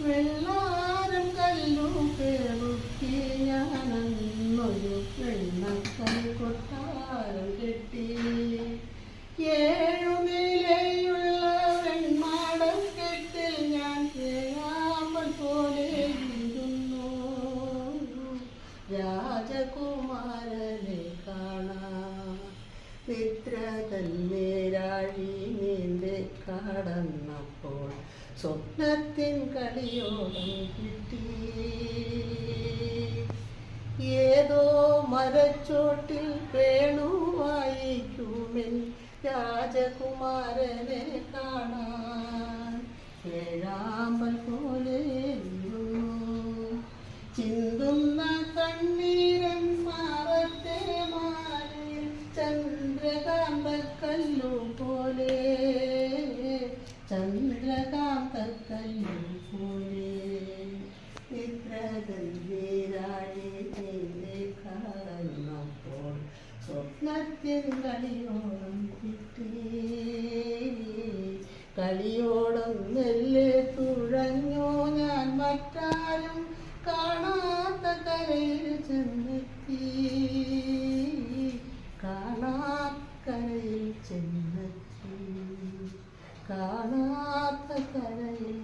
വെള്ളാരം കല്ലു പേറുക്കി ഞാനന്നൊരു വെണ്ണക്കൽ കൊട്ടാരം കെട്ടി. 7 നിലയുള്ള വെൺമാടക്കെട്ടിൽ ഞാൻ തേങ്ങാമ്പൽ പോലെ ഇരുന്നു. രാജകുമാരനെ കാണാൻ നിദ്ര തന്നേരാഴി നീന്തി കടന്നപ്പോൾ സ്വപ്നത്തിൻ കളിയോളം കിട്ടി. ഏതോ മരച്ചോട്ടിൽ വേണുവായിക്കുമെൻ രാജകുമാരനെ കാണാൻ ഏഴാമ്പൽ പോലെ ചിന്തുന്ന കണ്ണീരൻ മാറത്തെ മാലയിൽ ചന്ദ്രകാന്തക്കല്ലു പോലെ ചന്ദ്രകാന്തക്കല്ലു പോലെ നിദ്രതീരാഴി കടന്നപ്പോൾ സ്വപ്നത്തിൽ കളിയോളം കിട്ടി. കളിയോളം നെല്ല് തുഴഞ്ഞു ഞാൻ മറ്റാരും കാണാത്ത കരയിൽ ചെന്നെത്തി. കാണാത്ത കരയിൽ ചെന്നെത്തി. കാണാത്ത കരയിൽ